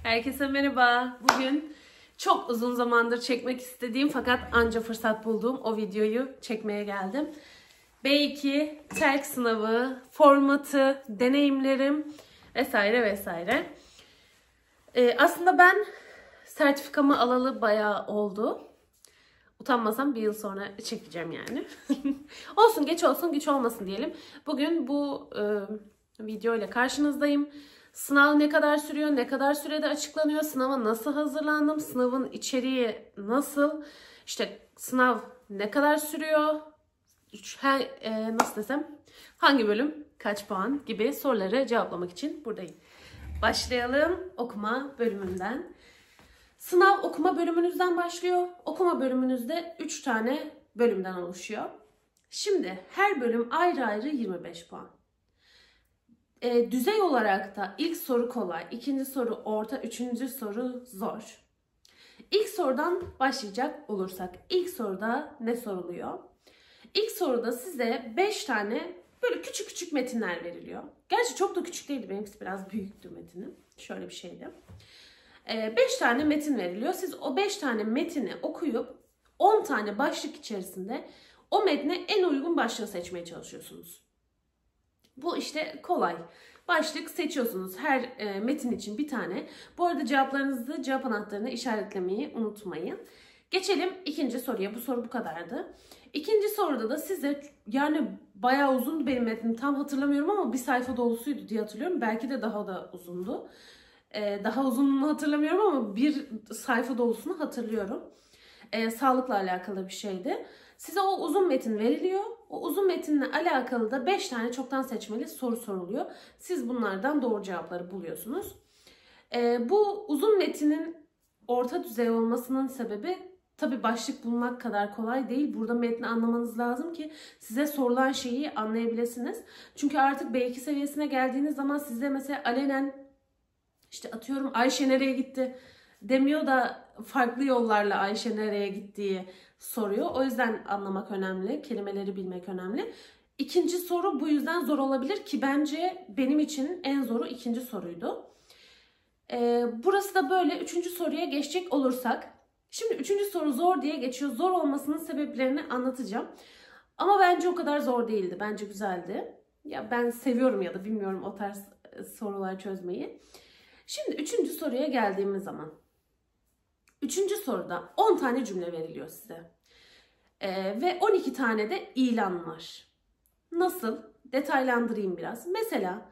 Herkese merhaba. Bugün çok uzun zamandır çekmek istediğim fakat anca fırsat bulduğum o videoyu çekmeye geldim. B2 TELK sınavı, formatı, deneyimlerim vesaire vesaire. Aslında ben sertifikamı alalı bayağı oldu. Utanmasam bir yıl sonra çekeceğim yani. Olsun, geç olsun güç olmasın diyelim. Bugün bu video ile karşınızdayım. Sınav ne kadar sürüyor, ne kadar sürede açıklanıyor, sınava nasıl hazırlandım, sınavın içeriği nasıl, işte sınav ne kadar sürüyor, nasıl desem, hangi bölüm, kaç puan gibi soruları cevaplamak için buradayım. Başlayalım okuma bölümünden. Sınav okuma bölümünüzden başlıyor. Okuma bölümünüzde 3 tane bölümden oluşuyor. Şimdi her bölüm ayrı ayrı 25 puan. Düzey olarak da ilk soru kolay, ikinci soru orta, üçüncü soru zor. İlk sorudan başlayacak olursak, ilk soruda ne soruluyor? İlk soruda size 5 tane böyle küçük küçük metinler veriliyor. Gerçi çok da küçük değildi, benimkisi biraz büyüktü metinim. Şöyle bir şeydi. 5 tane metin veriliyor. Siz o 5 tane metini okuyup 10 tane başlık içerisinde o metne en uygun başlığı seçmeye çalışıyorsunuz. Bu işte kolay. Başlık seçiyorsunuz. Her metin için bir tane. Bu arada cevaplarınızı, cevap anahtarını işaretlemeyi unutmayın. Geçelim ikinci soruya. Bu soru bu kadardı. İkinci soruda da size, yani bayağı uzundu benim metnim. Tam hatırlamıyorum ama bir sayfa dolusuydu diye hatırlıyorum. Belki de daha da uzundu. Daha uzunluğunu hatırlamıyorum ama bir sayfa dolusunu hatırlıyorum. Sağlıkla alakalı bir şeydi. Size o uzun metin veriliyor. O uzun metinle alakalı da 5 tane çoktan seçmeli soru soruluyor. Siz bunlardan doğru cevapları buluyorsunuz. Bu uzun metinin orta düzey olmasının sebebi tabii başlık bulmak kadar kolay değil. Burada metni anlamanız lazım ki size sorulan şeyi anlayabilirsiniz. Çünkü artık B2 seviyesine geldiğiniz zaman size mesela alenen işte atıyorum Ayşe nereye gitti demiyor da farklı yollarla Ayşe nereye gittiği soruyor. O yüzden anlamak önemli, kelimeleri bilmek önemli. İkinci soru bu yüzden zor olabilir ki bence benim için en zoru ikinci soruydu. Burası da böyle. Üçüncü soruya geçecek olursak. Şimdi üçüncü soru zor diye geçiyor. Zor olmasının sebeplerini anlatacağım. Ama bence o kadar zor değildi. Bence güzeldi. Ya ben seviyorum ya da bilmiyorum o tarz sorular çözmeyi. Şimdi üçüncü soruya geldiğimiz zaman. Üçüncü soruda 10 tane cümle veriliyor size. Ve 12 tane de ilan var. Nasıl? Detaylandırayım biraz. Mesela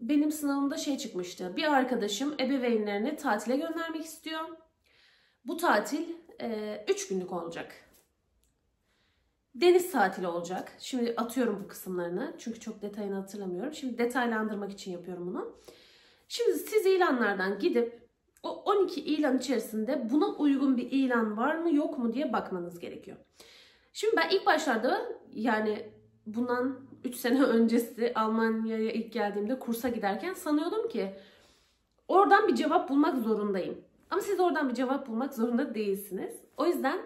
benim sınavımda şey çıkmıştı. Bir arkadaşım ebeveynlerini tatile göndermek istiyor. Bu tatil 3 günlük olacak. Deniz tatili olacak. Şimdi atıyorum bu kısımlarını. Çünkü çok detayını hatırlamıyorum. Şimdi detaylandırmak için yapıyorum bunu. Şimdi siz ilanlardan gidip o 12 ilan içerisinde buna uygun bir ilan var mı yok mu diye bakmanız gerekiyor. Şimdi ben ilk başlarda, yani bundan 3 sene öncesi Almanya'ya ilk geldiğimde kursa giderken sanıyordum ki oradan bir cevap bulmak zorundayım. Ama siz oradan bir cevap bulmak zorunda değilsiniz. O yüzden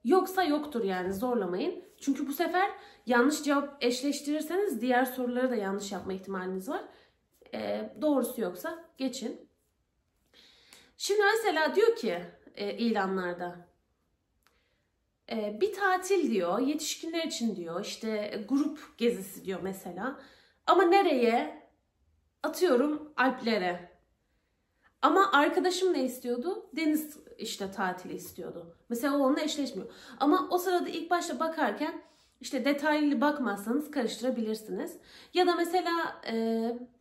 yoksa yoktur, yani zorlamayın. Çünkü bu sefer yanlış cevap eşleştirirseniz diğer soruları da yanlış yapma ihtimaliniz var. Doğrusu yoksa geçin. Şimdi mesela diyor ki ilanlarda bir tatil diyor, yetişkinler için diyor, işte grup gezisi diyor mesela. Ama nereye? Atıyorum Alplere. Ama arkadaşım ne istiyordu? Deniz işte tatili istiyordu. Mesela o onunla eşleşmiyor. Ama o sırada ilk başta bakarken işte detaylı bakmazsanız karıştırabilirsiniz. Ya da mesela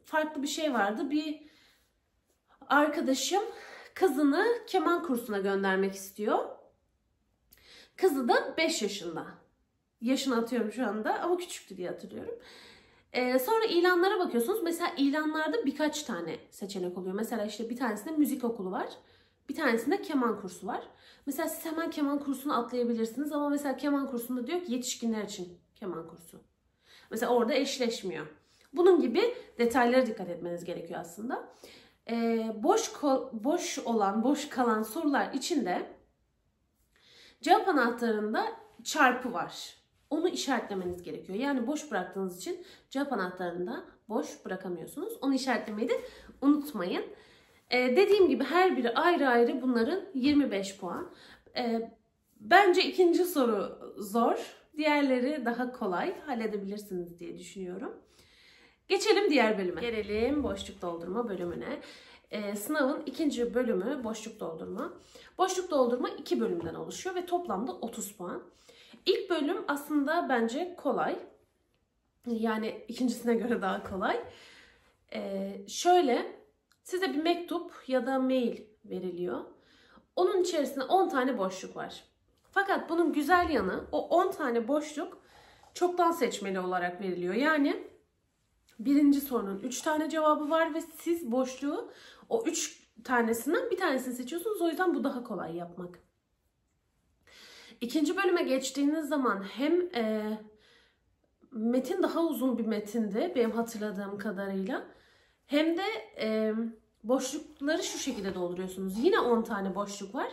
farklı bir şey vardı. Bir arkadaşım kızını keman kursuna göndermek istiyor. Kızı da 5 yaşında. Yaşını atıyorum şu anda ama küçüktü diye hatırlıyorum. Sonra ilanlara bakıyorsunuz. Mesela ilanlarda birkaç tane seçenek oluyor. Mesela işte bir tanesinde müzik okulu var. Bir tanesinde keman kursu var. Mesela siz hemen keman kursunu atlayabilirsiniz. Ama mesela keman kursunda diyor ki yetişkinler için keman kursu. Mesela orada eşleşmiyor. Bunun gibi detaylara dikkat etmeniz gerekiyor aslında. Boş kalan sorular içinde cevap anahtarında çarpı var. Onu işaretlemeniz gerekiyor. Yani boş bıraktığınız için cevap anahtarında boş bırakamıyorsunuz. Onu işaretlemeyi de unutmayın. Dediğim gibi her biri ayrı ayrı bunların 25 puan. Bence ikinci soru zor. Diğerleri daha kolay. Halledebilirsiniz diye düşünüyorum. Geçelim diğer bölüme. Gelelim boşluk doldurma bölümüne. Sınavın ikinci bölümü boşluk doldurma. Boşluk doldurma 2 bölümden oluşuyor ve toplamda 30 puan. İlk bölüm aslında bence kolay. Yani ikincisine göre daha kolay. Şöyle size bir mektup ya da mail veriliyor. Onun içerisinde 10 tane boşluk var. Fakat bunun güzel yanı o 10 tane boşluk çoktan seçmeli olarak veriliyor. Yani birinci sorunun 3 tane cevabı var ve siz boşluğu o 3 tanesinden bir tanesini seçiyorsunuz. O yüzden bu daha kolay yapmak. İkinci bölüme geçtiğiniz zaman hem metin daha uzun bir metindi benim hatırladığım kadarıyla. Hem de boşlukları şu şekilde dolduruyorsunuz. Yine 10 tane boşluk var.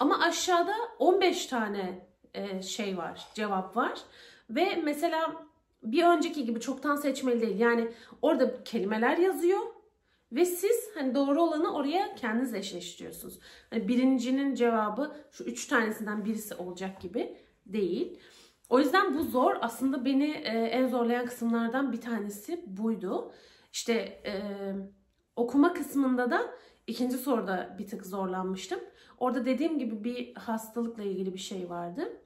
Ama aşağıda 15 tane şey var, cevap var. Ve mesela bir önceki gibi çoktan seçmeli değil. Yani orada kelimeler yazıyor. Ve siz hani doğru olanı oraya kendiniz eşleştiriyorsunuz. Hani birincinin cevabı şu 3 tanesinden birisi olacak gibi değil. O yüzden bu zor. Aslında beni en zorlayan kısımlardan bir tanesi buydu. İşte okuma kısmında da ikinci soruda bir tık zorlanmıştım. Orada dediğim gibi bir hastalıkla ilgili bir şey vardı.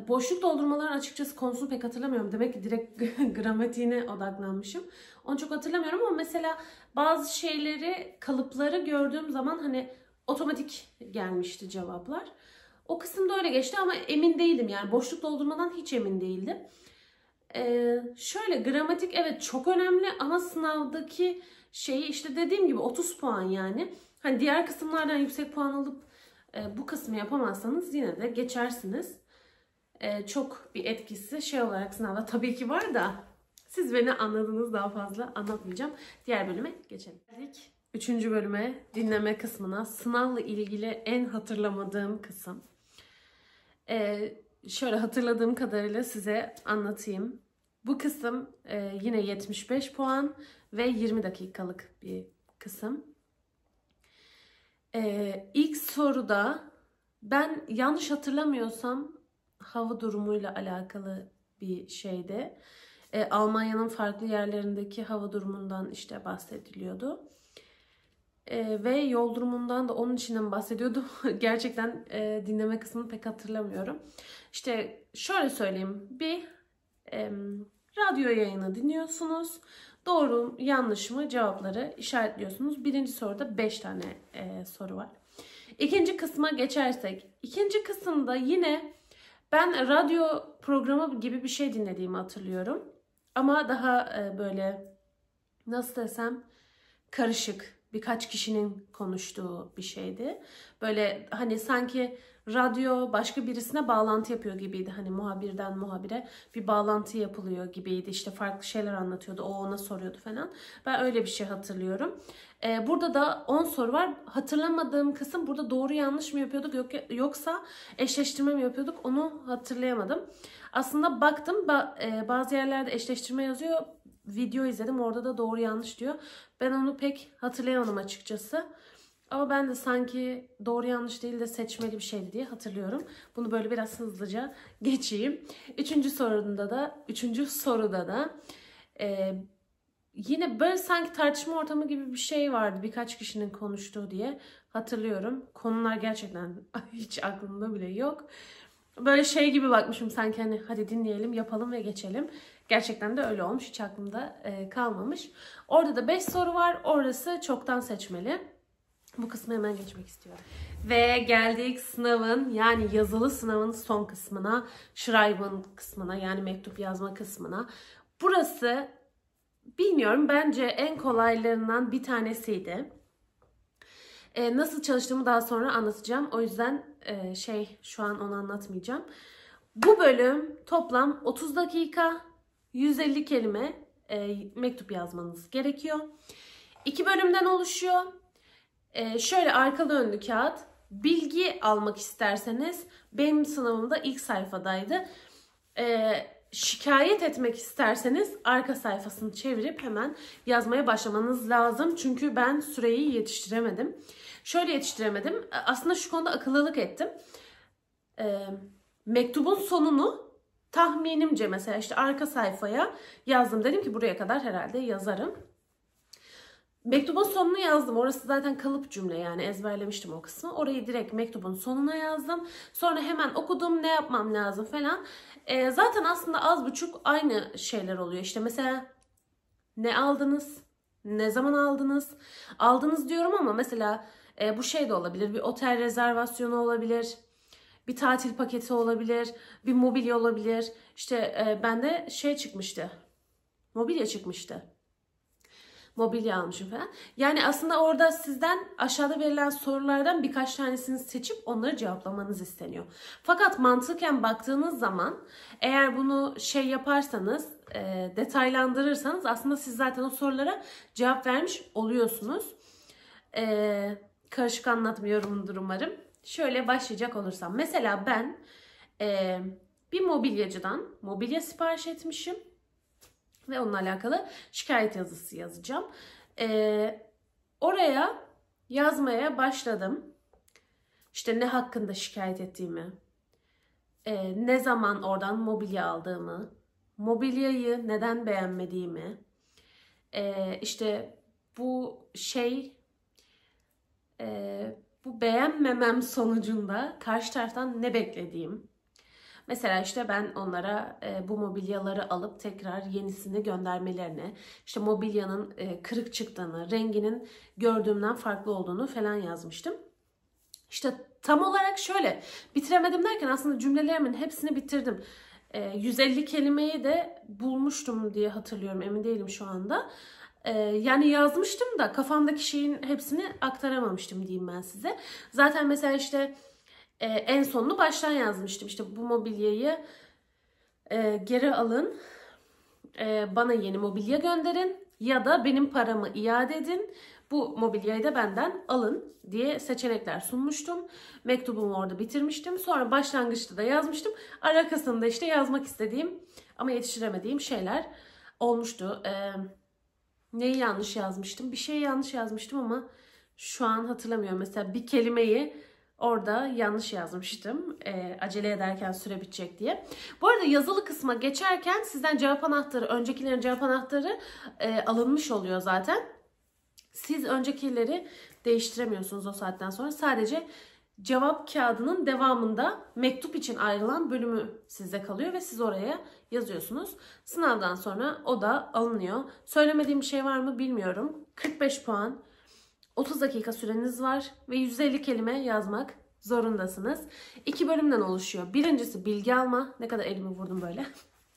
Boşluk doldurmaların açıkçası konusunu pek hatırlamıyorum. Demek ki direkt gramatiğine odaklanmışım. Onu çok hatırlamıyorum ama mesela bazı şeyleri, kalıpları gördüğüm zaman hani otomatik gelmişti cevaplar. O kısımda öyle geçti ama emin değildim. Yani boşluk doldurmadan hiç emin değildim. Şöyle gramatik evet çok önemli ama sınavdaki şeyi işte dediğim gibi 30 puan yani. Hani diğer kısımlardan yüksek puan alıp bu kısmı yapamazsanız yine de geçersiniz. Çok bir etkisi şey olarak sınavda tabii ki var da siz beni anladınız, daha fazla anlatmayacağım. Diğer bölüme geçelim. Geldik 3. bölüme, dinleme kısmına. Sınavla ilgili en hatırlamadığım kısım. Şöyle hatırladığım kadarıyla size anlatayım. Bu kısım yine 75 puan ve 20 dakikalık bir kısım. İlk soruda ben yanlış hatırlamıyorsam hava durumuyla alakalı bir şeydi. Almanya'nın farklı yerlerindeki hava durumundan işte bahsediliyordu. Ve yol durumundan da onun içinden bahsediyordu. Gerçekten dinleme kısmını pek hatırlamıyorum. İşte şöyle söyleyeyim. Bir radyo yayını dinliyorsunuz. Doğru yanlış mı cevapları işaretliyorsunuz. Birinci soruda 5 tane soru var. İkinci kısma geçersek. İkinci kısımda yine ben radyo programı gibi bir şey dinlediğimi hatırlıyorum. Ama daha böyle nasıl desem karışık. Birkaç kişinin konuştuğu bir şeydi. Böyle hani sanki radyo başka birisine bağlantı yapıyor gibiydi. Hani muhabirden muhabire bir bağlantı yapılıyor gibiydi. İşte farklı şeyler anlatıyordu. O ona soruyordu falan. Ben öyle bir şey hatırlıyorum. Burada da 10 soru var. Hatırlamadığım kısım burada doğru yanlış mı yapıyorduk yoksa eşleştirme mi yapıyorduk onu hatırlayamadım. Aslında baktım bazı yerlerde eşleştirme yazıyor. Video izledim. Orada da doğru yanlış diyor. Ben onu pek hatırlayamadım açıkçası. Ama ben de sanki doğru yanlış değil de seçmeli bir şeydi diye hatırlıyorum. Bunu böyle biraz hızlıca geçeyim. Üçüncü soruda da yine böyle sanki tartışma ortamı gibi bir şey vardı. Birkaç kişinin konuştuğu diye hatırlıyorum. Konular gerçekten hiç aklımda bile yok. Böyle şey gibi bakmışım sanki hani hadi dinleyelim, yapalım ve geçelim. Gerçekten de öyle olmuş. Hiç aklımda kalmamış. Orada da 5 soru var. Orası çoktan seçmeli. Bu kısmı hemen geçmek istiyorum. Ve geldik sınavın yani yazılı sınavın son kısmına. Schreiben kısmına yani mektup yazma kısmına. Burası bilmiyorum bence en kolaylarından bir tanesiydi. Nasıl çalıştığımı daha sonra anlatacağım. O yüzden şu an onu anlatmayacağım. Bu bölüm toplam 30 dakika 150 kelime mektup yazmanız gerekiyor. 2 bölümden oluşuyor. Şöyle arkalı önlü kağıt. Bilgi almak isterseniz benim sınavımda ilk sayfadaydı. şikayet etmek isterseniz arka sayfasını çevirip hemen yazmaya başlamanız lazım. Çünkü ben süreyi yetiştiremedim. Şöyle yetiştiremedim. Aslında şu konuda akıllılık ettim. Mektubun sonunu tahminimce mesela işte arka sayfaya yazdım. Dedim ki buraya kadar herhalde yazarım. Mektubun sonunu yazdım. Orası zaten kalıp cümle, yani ezberlemiştim o kısmı. Orayı direkt mektubun sonuna yazdım. Sonra hemen okudum, ne yapmam lazım falan. Zaten aslında az buçuk aynı şeyler oluyor. İşte mesela ne aldınız, ne zaman aldınız, aldınız diyorum ama mesela bu şey de olabilir. Bir otel rezervasyonu olabilir. Bir tatil paketi olabilir. Bir mobilya olabilir. İşte bende şey çıkmıştı. Mobilya çıkmıştı. Mobilya almışım falan. Yani aslında orada sizden aşağıda verilen sorulardan birkaç tanesini seçip onları cevaplamanız isteniyor. Fakat mantıken baktığınız zaman eğer bunu şey yaparsanız, detaylandırırsanız aslında siz zaten o sorulara cevap vermiş oluyorsunuz. Karışık anlatmıyorumdur umarım. Şöyle başlayacak olursam. Mesela ben bir mobilyacıdan mobilya sipariş etmişim. Ve onunla alakalı şikayet yazısı yazacağım. Oraya yazmaya başladım. İşte ne hakkında şikayet ettiğimi, ne zaman oradan mobilya aldığımı, mobilyayı neden beğenmediğimi, işte bu bu beğenmemem sonucunda karşı taraftan ne beklediğim. Mesela işte ben onlara bu mobilyaları alıp tekrar yenisini göndermelerini, işte mobilyanın kırık çıktığını, renginin gördüğümden farklı olduğunu falan yazmıştım. İşte tam olarak şöyle bitiremedim derken aslında cümlelerimin hepsini bitirdim. 150 kelimeyi de bulmuştum diye hatırlıyorum, emin değilim şu anda. Yani yazmıştım da kafamdaki şeyin hepsini aktaramamıştım diyeyim ben size. Zaten mesela işte en sonunu baştan yazmıştım. İşte bu mobilyayı geri alın, bana yeni mobilya gönderin ya da benim paramı iade edin, bu mobilyayı da benden alın diye seçenekler sunmuştum. Mektubumu orada bitirmiştim. Sonra başlangıçta da yazmıştım. Arkasında işte yazmak istediğim ama yetiştiremediğim şeyler olmuştu. Neyi yanlış yazmıştım? Bir şey yanlış yazmıştım ama şu an hatırlamıyorum. Mesela bir kelimeyi orada yanlış yazmıştım. Acele ederken süre bitecek diye. Bu arada yazılı kısma geçerken sizden cevap anahtarı, öncekilerin cevap anahtarı alınmış oluyor zaten. Siz öncekileri değiştiremiyorsunuz o saatten sonra. Sadece cevap kağıdının devamında mektup için ayrılan bölümü sizde kalıyor ve siz oraya yazıyorsunuz. Sınavdan sonra o da alınıyor. Söylemediğim bir şey var mı bilmiyorum. 45 puan. 30 dakika süreniz var ve 150 kelime yazmak zorundasınız. 2 bölümden oluşuyor. Birincisi bilgi alma. Ne kadar elimi vurdum böyle.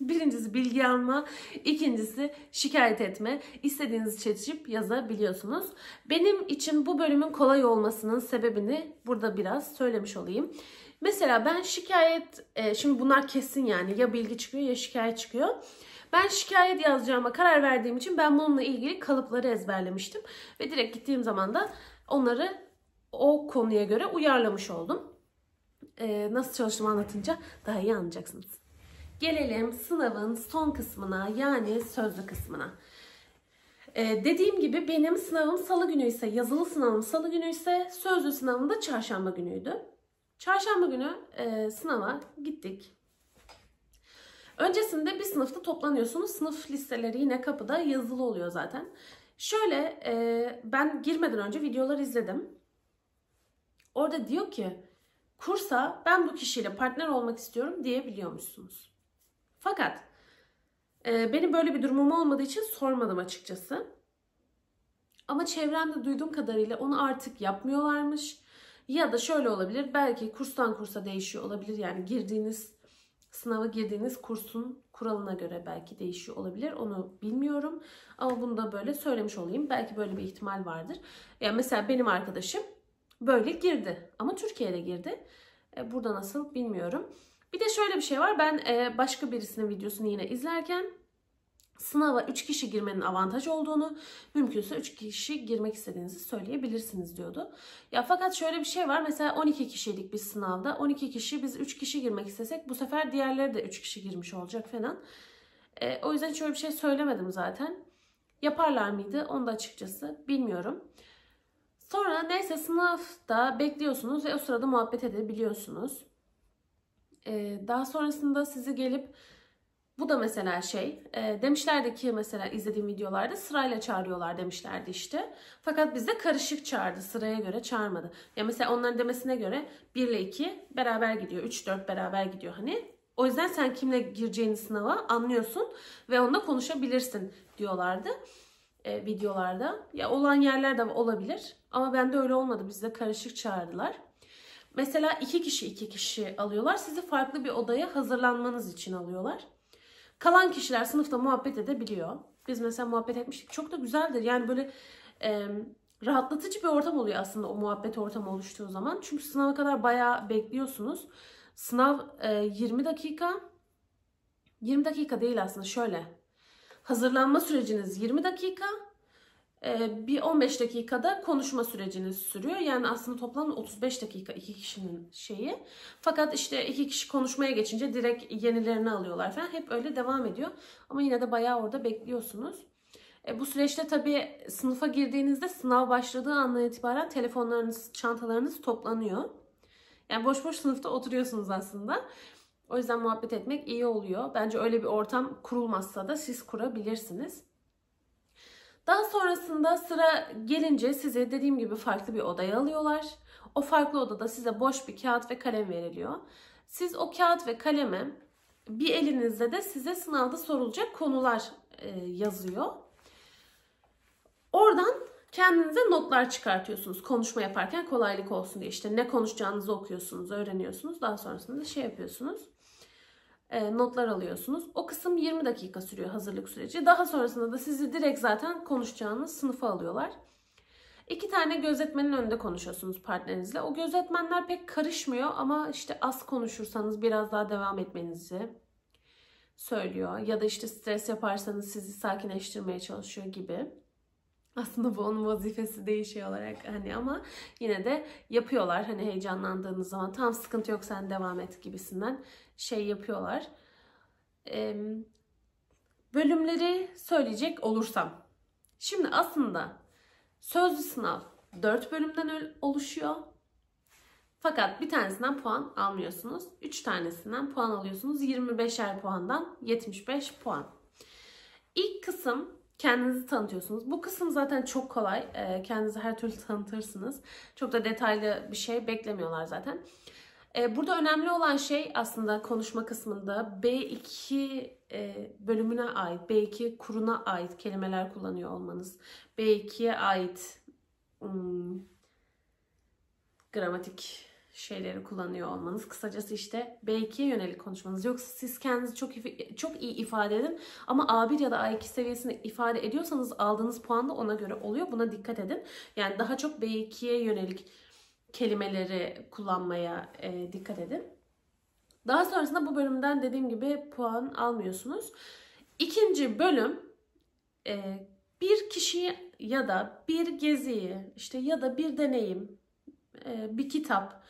Birincisi bilgi alma. İkincisi şikayet etme. İstediğinizi seçip yazabiliyorsunuz. Benim için bu bölümün kolay olmasının sebebini burada biraz söylemiş olayım. Mesela ben şikayet, şimdi bunlar kesin yani ya bilgi çıkıyor ya şikayet çıkıyor. Ben şikayet yazacağıma karar verdiğim için ben bununla ilgili kalıpları ezberlemiştim. Ve direkt gittiğim zaman da onları o konuya göre uyarlamış oldum. Nasıl çalıştığımı anlatınca daha iyi anlayacaksınız. Gelelim sınavın son kısmına, yani sözlü kısmına. Dediğim gibi benim sınavım salı günü ise, yazılı sınavım salı günü ise sözlü sınavım da çarşamba günüydü. Çarşamba günü sınava gittik. Öncesinde bir sınıfta toplanıyorsunuz. Sınıf listeleri yine kapıda yazılı oluyor zaten. Şöyle ben girmeden önce videolar izledim. Orada diyor ki kursa ben bu kişiyle partner olmak istiyorum diyebiliyormuşsunuz. Fakat benim böyle bir durumum olmadığı için sormadım açıkçası. Ama çevremde duyduğum kadarıyla onu artık yapmıyorlarmış. Ya da şöyle olabilir, belki kurstan kursa değişiyor olabilir. Yani sınava girdiğiniz kursun kuralına göre belki değişiyor olabilir. Onu bilmiyorum. Ama bunu da böyle söylemiş olayım. Belki böyle bir ihtimal vardır. Yani mesela benim arkadaşım böyle girdi. Ama Türkiye'de girdi. Burada nasıl bilmiyorum. Bir de şöyle bir şey var. Ben başka birisinin videosunu yine izlerken Sınava 3 kişi girmenin avantaj olduğunu, mümkünse 3 kişi girmek istediğinizi söyleyebilirsiniz diyordu. Ya fakat şöyle bir şey var. Mesela 12 kişiydik biz sınavda. 12 kişi, biz 3 kişi girmek istesek bu sefer diğerleri de 3 kişi girmiş olacak falan. O yüzden şöyle bir şey söylemedim zaten. Yaparlar mıydı? Onu da açıkçası bilmiyorum. Sonra neyse sınavda bekliyorsunuz ve o sırada muhabbet edebiliyorsunuz. Daha sonrasında sizi gelip, bu da mesela demişlerdi ki mesela izlediğim videolarda sırayla çağırıyorlar demişlerdi işte. Fakat bizde karışık çağırdı, sıraya göre çağırmadı. Ya mesela onların demesine göre 1 ile 2 beraber gidiyor, 3, 4 beraber gidiyor hani. O yüzden sen kimle gireceğini sınava anlıyorsun ve onunla konuşabilirsin diyorlardı videolarda. Ya olan yerler de olabilir ama bende öyle olmadı, bizde karışık çağırdılar. Mesela 2 kişi alıyorlar, sizi farklı bir odaya hazırlanmanız için alıyorlar. Kalan kişiler sınıfta muhabbet edebiliyor. Biz mesela muhabbet etmiştik. Çok da güzeldir. Yani böyle rahatlatıcı bir ortam oluyor aslında o muhabbet ortamı oluştuğu zaman. Çünkü sınava kadar bayağı bekliyorsunuz. Sınav 20 dakika. 20 dakika değil aslında, şöyle. Hazırlanma süreciniz 20 dakika. Bir 15 dakikada konuşma süreciniz sürüyor. Yani aslında toplam 35 dakika 2 kişinin şeyi. Fakat işte 2 kişi konuşmaya geçince direkt yenilerini alıyorlar falan. Hep öyle devam ediyor. Ama yine de bayağı orada bekliyorsunuz. Bu süreçte tabii sınıfa girdiğinizde sınav başladığı andan itibaren telefonlarınız, çantalarınız toplanıyor. Yani boş boş sınıfta oturuyorsunuz aslında. O yüzden muhabbet etmek iyi oluyor. Bence öyle bir ortam kurulmazsa da siz kurabilirsiniz. Daha sonrasında sıra gelince sizi dediğim gibi farklı bir odaya alıyorlar. O farklı odada size boş bir kağıt ve kalem veriliyor. Siz o kağıt ve kaleme, bir elinizde de size sınavda sorulacak konular yazıyor. Oradan kendinize notlar çıkartıyorsunuz konuşma yaparken, kolaylık olsun diye. İşte ne konuşacağınızı okuyorsunuz, öğreniyorsunuz. Daha sonrasında yapıyorsunuz. Notlar alıyorsunuz. O kısım 20 dakika sürüyor, hazırlık süreci. Daha sonrasında da sizi direkt zaten konuşacağınız sınıfa alıyorlar. 2 tane gözetmenin önünde konuşuyorsunuz partnerinizle. O gözetmenler pek karışmıyor ama işte az konuşursanız biraz daha devam etmenizi söylüyor. Ya da işte stres yaparsanız sizi sakinleştirmeye çalışıyor gibi. Aslında bu onun vazifesi değil şey olarak hani, ama yine de yapıyorlar. Hani heyecanlandığınız zaman tam sıkıntı yok sen devam et gibisinden yapıyorlar. Bölümleri söyleyecek olursam. Şimdi aslında sözlü sınav 4 bölümden oluşuyor. Fakat bir tanesinden puan almıyorsunuz. 3 tanesinden puan alıyorsunuz. 25'er puandan 75 puan. İlk kısım kendinizi tanıtıyorsunuz. Bu kısım zaten çok kolay. Kendinizi her türlü tanıtırsınız. Çok da detaylı bir şey beklemiyorlar zaten. Burada önemli olan şey aslında konuşma kısmında B2 bölümüne ait, B2 kuruna ait kelimeler kullanıyor olmanız. B2'ye ait gramatik şeyleri kullanıyor olmanız. Kısacası işte B2'ye yönelik konuşmanız. Yoksa siz kendinizi çok iyi ifade edin ama A1 ya da A2 seviyesinde ifade ediyorsanız aldığınız puan da ona göre oluyor. Buna dikkat edin. Yani daha çok B2'ye yönelik kelimeleri kullanmaya dikkat edin. Daha sonrasında bu bölümden dediğim gibi puan almıyorsunuz. İkinci bölüm bir kişiyi ya da bir geziyi ya da bir deneyim, bir kitap.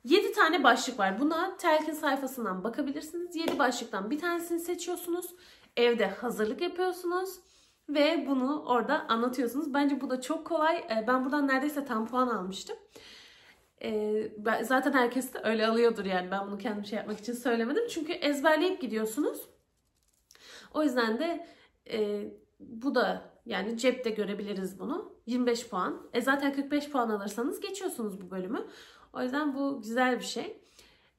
7 tane başlık var. Buna Telkin sayfasından bakabilirsiniz. 7 başlıktan bir tanesini seçiyorsunuz. Evde hazırlık yapıyorsunuz. Ve bunu orada anlatıyorsunuz. Bence bu da çok kolay. Ben buradan neredeyse tam puan almıştım. Zaten herkes de öyle alıyordur yani. Ben bunu kendim yapmak için söylemedim. Çünkü ezberleyip gidiyorsunuz. O yüzden de bu da yani cepte görebiliriz bunu. 25 puan. Zaten 45 puan alırsanız geçiyorsunuz bu bölümü. O yüzden bu güzel bir şey.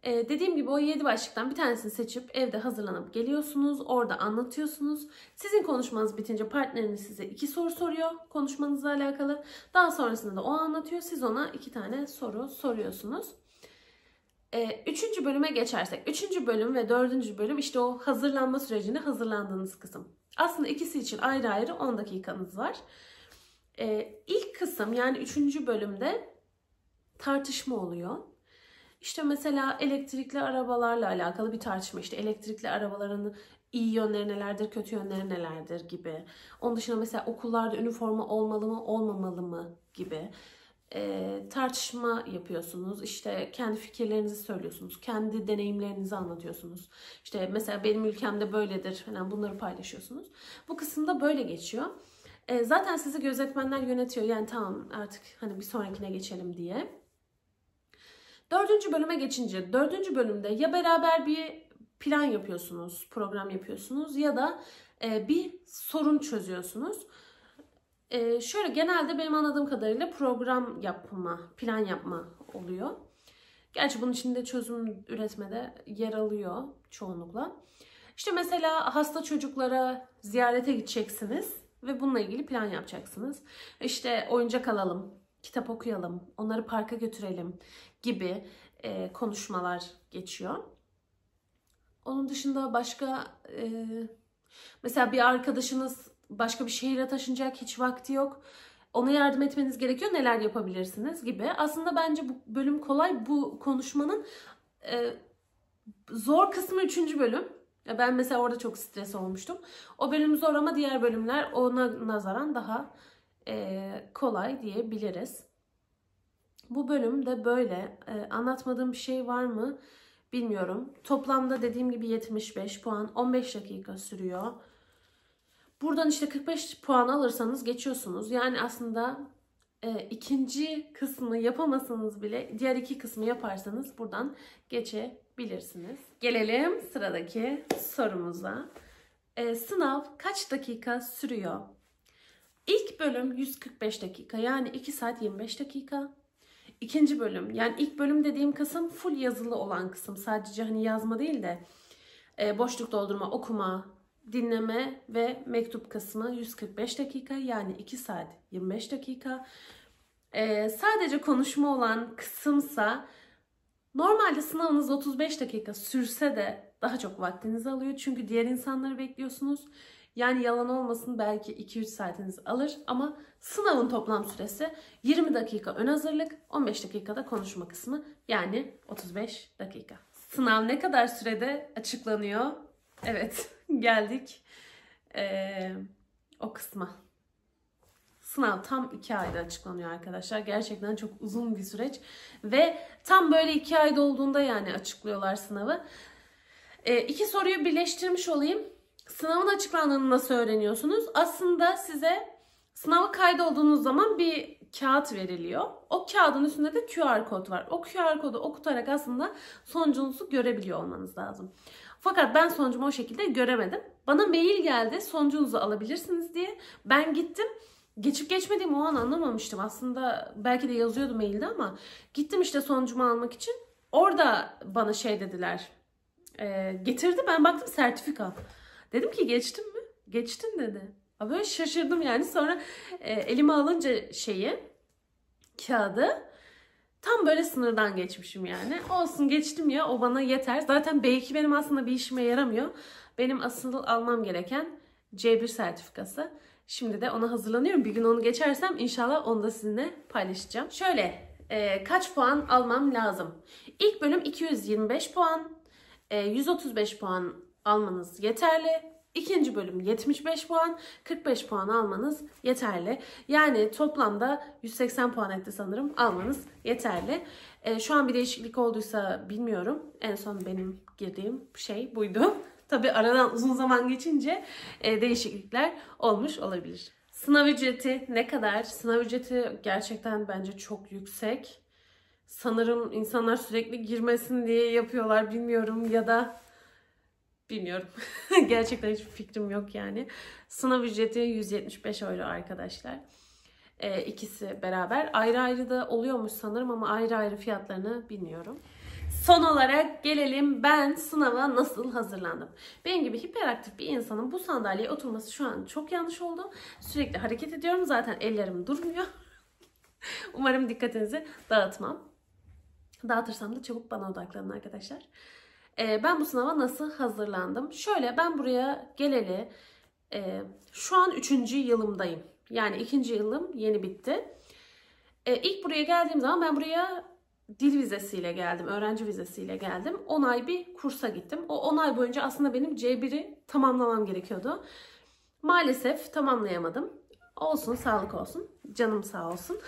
Dediğim gibi o 7 başlıktan bir tanesini seçip evde hazırlanıp geliyorsunuz. Orada anlatıyorsunuz. Sizin konuşmanız bitince partneriniz size 2 soru soruyor konuşmanızla alakalı. Daha sonrasında da o anlatıyor. Siz ona 2 tane soru soruyorsunuz. 3. bölüme geçersek. 3. bölüm ve 4. bölüm işte o hazırlanma sürecinde hazırlandığınız kısım. Aslında ikisi için ayrı ayrı 10 dakikanız var. İlk kısım yani 3. bölümde tartışma oluyor. İşte mesela elektrikli arabalarla alakalı bir tartışma. İşte elektrikli arabaların iyi yönleri nelerdir, kötü yönleri nelerdir gibi. Onun dışında mesela okullarda üniforma olmalı mı, olmamalı mı gibi tartışma yapıyorsunuz. İşte kendi fikirlerinizi söylüyorsunuz. Kendi deneyimlerinizi anlatıyorsunuz. İşte mesela benim ülkemde böyledir falan, bunları paylaşıyorsunuz. Bu kısımda böyle geçiyor. Zaten sizi gözetmenler yönetiyor. Yani tamam artık hani bir sonrakine geçelim diye. 4. bölüme geçince 4. bölümde ya beraber bir plan yapıyorsunuz, program yapıyorsunuz ya da bir sorun çözüyorsunuz. Şöyle genelde benim anladığım kadarıyla program yapma, plan yapma oluyor. Gerçi bunun içinde çözüm üretmede yer alıyor çoğunlukla. İşte mesela hasta çocuklara ziyarete gideceksiniz ve bununla ilgili plan yapacaksınız. İşte oyuncak alalım, kitap okuyalım, onları parka götürelim gibi konuşmalar geçiyor. Onun dışında başka mesela bir arkadaşınız başka bir şehire taşınacak, hiç vakti yok. Ona yardım etmeniz gerekiyor. Neler yapabilirsiniz gibi. Aslında bence bu bölüm kolay. Bu konuşmanın zor kısmı 3. bölüm. Ben mesela orada çok stres olmuştum. O bölüm zor ama diğer bölümler ona nazaran daha kolay diyebiliriz. Bu bölümde böyle. Anlatmadığım bir şey var mı bilmiyorum. Toplamda dediğim gibi 75 puan, 15 dakika sürüyor. Buradan işte 45 puan alırsanız geçiyorsunuz. Yani aslında ikinci kısmı yapamasanız bile diğer 2 kısmı yaparsanız buradan geçebilirsiniz. Gelelim sıradaki sorumuza. Sınav kaç dakika sürüyor? İlk bölüm 145 dakika, yani 2 saat 25 dakika. İkinci bölüm, yani ilk bölüm dediğim kısım full yazılı olan kısım. Sadece hani yazma değil de boşluk doldurma, okuma, dinleme ve mektup kısmı 145 dakika, yani 2 saat 25 dakika. Sadece konuşma olan kısımsa normalde sınavınız 35 dakika sürse de daha çok vaktinizi alıyor. Çünkü diğer insanları bekliyorsunuz. Yani yalan olmasın, belki 2-3 saatiniz alır ama sınavın toplam süresi 20 dakika ön hazırlık, 15 dakikada konuşma kısmı, yani 35 dakika. Sınav ne kadar sürede açıklanıyor? Evet, geldik o kısma. Sınav tam 2 ayda açıklanıyor arkadaşlar. Gerçekten çok uzun bir süreç. Ve tam böyle 2 ayda olduğunda yani açıklıyorlar sınavı. 2 soruyu birleştirmiş olayım. Sınavın açıklandığını nasıl öğreniyorsunuz? Aslında size sınava kaydolduğunuz zaman bir kağıt veriliyor. O kağıdın üstünde de QR kod var. O QR kodu okutarak aslında sonucunuzu görebiliyor olmanız lazım. Fakat ben sonucumu o şekilde göremedim. Bana mail geldi, sonucunuzu alabilirsiniz diye. Ben gittim. Geçip geçmediğimi o an anlamamıştım. Aslında belki de yazıyordu mailde ama gittim işte sonucumu almak için. Orada bana şey dediler. Getirdi, ben baktım sertifika. Dedim ki geçtim mi? Geçtin dedi. Böyle şaşırdım yani. Sonra elime alınca kağıdı, tam böyle sınırdan geçmişim yani. Olsun, geçtim ya, o bana yeter. Zaten B2 benim aslında bir işime yaramıyor. Benim asıl almam gereken C1 sertifikası. Şimdi de ona hazırlanıyorum. Bir gün onu geçersem inşallah onu da sizinle paylaşacağım. Şöyle kaç puan almam lazım? İlk bölüm 225 puan. 135 puan almanız yeterli. İkinci bölüm 75 puan, 45 puan almanız yeterli. Yani toplamda 180 puan etti sanırım, almanız yeterli. Şu an bir değişiklik olduysa bilmiyorum. En son benim girdiğim şey buydu. Tabii aradan uzun zaman geçince değişiklikler olmuş olabilir. Sınav ücreti ne kadar? Sınav ücreti gerçekten bence çok yüksek. Sanırım insanlar sürekli girmesin diye yapıyorlar, bilmiyorum, ya da bilmiyorum. Gerçekten hiçbir fikrim yok yani. Sınav ücreti 175 euro arkadaşlar. İkisi beraber. Ayrı ayrı da oluyormuş sanırım ama ayrı ayrı fiyatlarını bilmiyorum. Son olarak gelelim ben sınava nasıl hazırlandım. Benim gibi hiperaktif bir insanın bu sandalyeye oturması şu an çok yanlış oldu. Sürekli hareket ediyorum. Zaten ellerim durmuyor. Umarım dikkatinizi dağıtmam. Dağıtırsam da çabuk bana odaklanın arkadaşlar. Ben bu sınava nasıl hazırlandım? Şöyle, ben buraya geleli şu an 3. yılımdayım. Yani 2. yılım yeni bitti. İlk buraya geldiğim zaman ben buraya dil vizesiyle geldim, öğrenci vizesiyle geldim. 10 ay bir kursa gittim. O 10 ay boyunca aslında benim C1'i tamamlamam gerekiyordu. Maalesef tamamlayamadım. Olsun, sağlık olsun. Canım sağ olsun.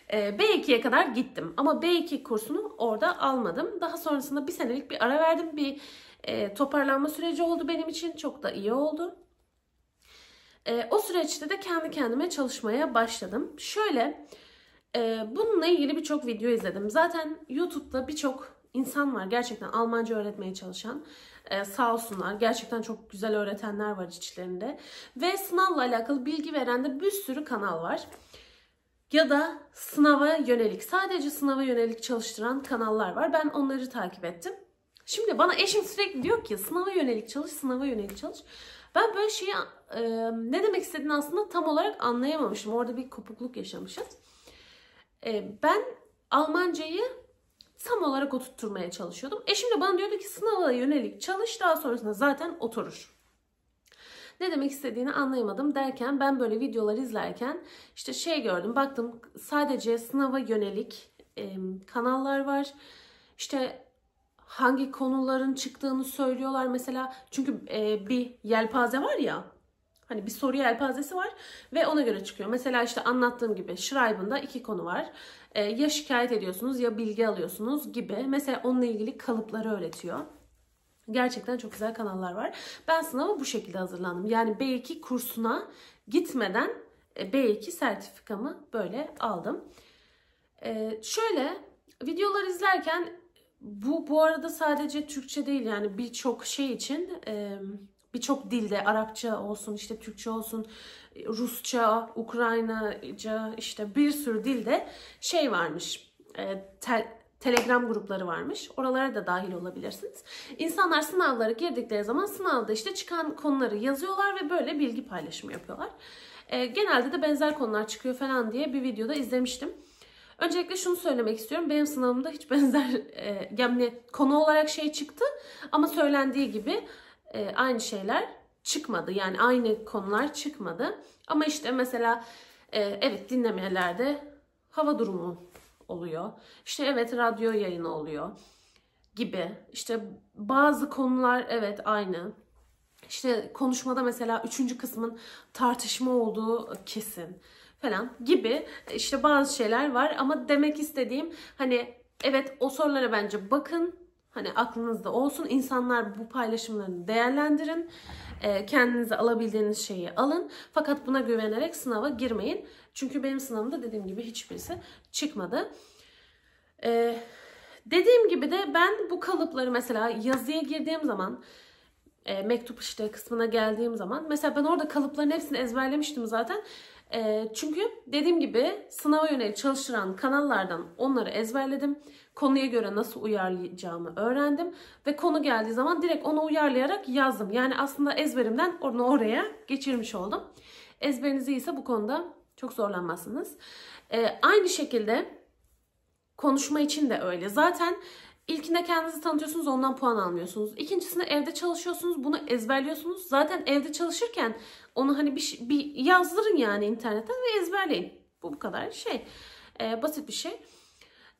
B2'ye kadar gittim. Ama B2 kursunu orada almadım. Daha sonrasında bir senelik bir ara verdim. Bir toparlanma süreci oldu benim için. Çok da iyi oldu. O süreçte de kendi kendime çalışmaya başladım. Şöyle, bununla ilgili birçok video izledim. Zaten YouTube'da birçok insan var gerçekten Almanca öğretmeye çalışan. Sağ olsunlar. Gerçekten çok güzel öğretenler var içlerinde. Ve sınavla alakalı bilgi veren de bir sürü kanal var. Ya da sınava yönelik, sadece sınava yönelik çalıştıran kanallar var. Ben onları takip ettim. Şimdi bana eşim sürekli diyor ki sınava yönelik çalış, sınava yönelik çalış. Ben böyle şeyi ne demek istediğini aslında tam olarak anlayamamışım. Orada bir kopukluk yaşamışız. Ben Almancayı tam olarak oturtturmaya çalışıyordum. Eşim de bana diyordu ki sınava yönelik çalış, daha sonrasında zaten oturur. Ne demek istediğini anlayamadım derken ben böyle videolar izlerken işte şey gördüm, baktım sadece sınava yönelik kanallar var. İşte hangi konuların çıktığını söylüyorlar mesela, çünkü bir yelpaze var ya, hani bir soru yelpazesi var ve ona göre çıkıyor. Mesela işte anlattığım gibi Schreiben'da 2 konu var. Ya şikayet ediyorsunuz ya bilgi alıyorsunuz gibi. Mesela onunla ilgili kalıpları öğretiyor. Gerçekten çok güzel kanallar var. Ben sınava bu şekilde hazırlandım. Yani B2 kursuna gitmeden B2 sertifikamı böyle aldım. Şöyle videolar izlerken bu arada sadece Türkçe değil, yani birçok şey için birçok dilde, Arapça olsun, işte Türkçe olsun, Rusça, Ukraynaca, işte bir sürü dilde şey varmış. Telegram grupları varmış. Oralara da dahil olabilirsiniz. İnsanlar sınavlara girdikleri zaman sınavda işte çıkan konuları yazıyorlar ve böyle bilgi paylaşımı yapıyorlar. Genelde de benzer konular çıkıyor falan diye bir videoda izlemiştim. Öncelikle şunu söylemek istiyorum. Benim sınavımda hiç benzer yani konu olarak şey çıktı ama söylendiği gibi aynı şeyler çıkmadı. Yani aynı konular çıkmadı. Ama işte mesela evet, dinlemelerde hava durumu oluyor. İşte evet, radyo yayını oluyor gibi. İşte bazı konular evet aynı. İşte konuşmada mesela 3. kısmın tartışma olduğu kesin falan gibi işte bazı şeyler var. Ama demek istediğim, hani evet, o sorulara bence bakın. Hani aklınızda olsun. İnsanlar bu paylaşımlarını değerlendirin. Kendinize alabildiğiniz şeyi alın. Fakat buna güvenerek sınava girmeyin. Çünkü benim sınavımda dediğim gibi hiçbirisi çıkmadı. Dediğim gibi de ben bu kalıpları mesela yazıya girdiğim zaman, mektup işte kısmına geldiğim zaman mesela ben orada kalıpların hepsini ezberlemiştim zaten. Çünkü dediğim gibi sınava yönelik çalıştıran kanallardan onları ezberledim. Konuya göre nasıl uyarlayacağımı öğrendim. Ve konu geldiği zaman direkt onu uyarlayarak yazdım. Yani aslında ezberimden onu oraya geçirmiş oldum. Ezberiniz iyiyse bu konuda çok zorlanmazsınız. Aynı şekilde konuşma için de öyle. Zaten ilkinde kendinizi tanıtıyorsunuz, ondan puan almıyorsunuz. İkincisinde evde çalışıyorsunuz, bunu ezberliyorsunuz. Zaten evde çalışırken onu hani bir yazdırın yani internetten ve ezberleyin. Bu kadar şey. Basit bir şey.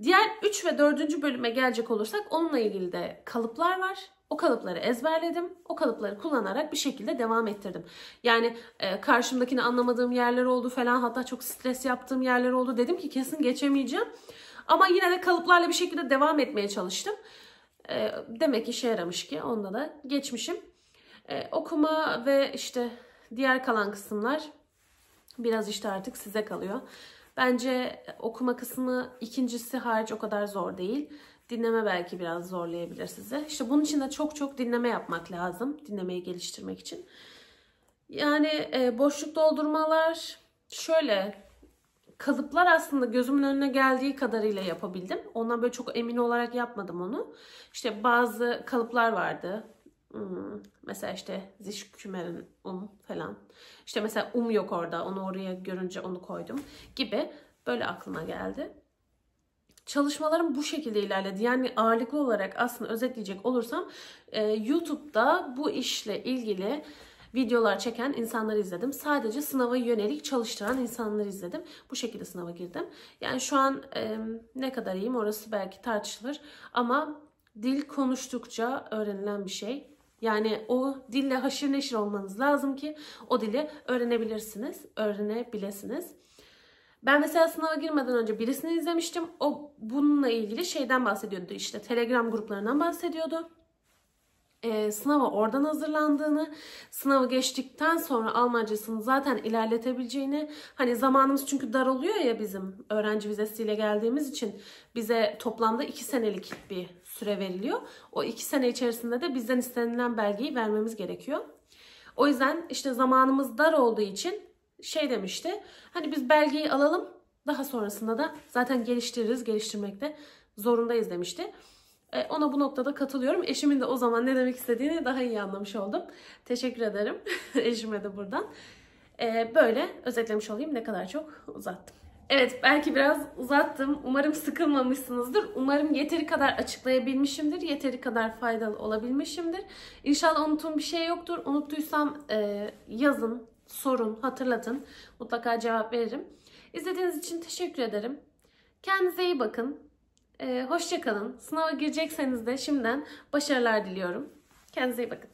Diğer 3 ve 4. bölüme gelecek olursak onunla ilgili de kalıplar var. O kalıpları ezberledim. O kalıpları kullanarak bir şekilde devam ettirdim. Yani karşımdakini anlamadığım yerler oldu falan. Hatta çok stres yaptığım yerler oldu. Dedim ki kesin geçemeyeceğim. Ama yine de kalıplarla bir şekilde devam etmeye çalıştım. Demek ki işe yaramış ki onda da geçmişim. Okuma ve işte diğer kalan kısımlar biraz işte artık size kalıyor. Bence okuma kısmı ikincisi hariç o kadar zor değil. Dinleme belki biraz zorlayabilir sizi. İşte bunun için de çok dinleme yapmak lazım. Dinlemeyi geliştirmek için. Yani boşluk doldurmalar şöyle, kalıplar aslında gözümün önüne geldiği kadarıyla yapabildim. Ondan böyle çok emin olarak yapmadım onu. İşte bazı kalıplar vardı. Mesela işte sich kümerin falan. İşte mesela yok orada. Onu oraya görünce onu koydum gibi. Böyle aklıma geldi. Çalışmalarım bu şekilde ilerledi. Yani ağırlıklı olarak aslında özetleyecek olursam YouTube'da bu işle ilgili videolar çeken insanları izledim. Sadece sınava yönelik çalıştıran insanları izledim. Bu şekilde sınava girdim. Yani şu an ne kadar iyiyim orası belki tartışılır. Ama dil konuştukça öğrenilen bir şey. Yani o dille haşır neşir olmanız lazım ki o dili öğrenebilirsiniz. Ben mesela sınava girmeden önce birisini izlemiştim. O bununla ilgili şeyden bahsediyordu, işte Telegram gruplarından bahsediyordu. Sınava oradan hazırlandığını, sınavı geçtikten sonra Almancasını zaten ilerletebileceğini, hani zamanımız çünkü dar oluyor ya, bizim öğrenci vizesiyle geldiğimiz için bize toplamda 2 senelik bir süre veriliyor. O 2 sene içerisinde de bizden istenilen belgeyi vermemiz gerekiyor. O yüzden işte zamanımız dar olduğu için şey demişti, hani biz belgeyi alalım, daha sonrasında da zaten geliştirmekte zorundayız demişti. Ona bu noktada katılıyorum. Eşimin de o zaman ne demek istediğini daha iyi anlamış oldum. Teşekkür ederim eşime de buradan. Böyle özetlemiş olayım, ne kadar çok uzattım. Evet, belki biraz uzattım. Umarım sıkılmamışsınızdır. Umarım yeteri kadar açıklayabilmişimdir. Yeteri kadar faydalı olabilmişimdir. İnşallah unuttuğum bir şey yoktur. Unuttuysam yazın, sorun, hatırlatın. Mutlaka cevap veririm. İzlediğiniz için teşekkür ederim. Kendinize iyi bakın. Hoşça kalın. Sınava girecekseniz de şimdiden başarılar diliyorum. Kendinize iyi bakın.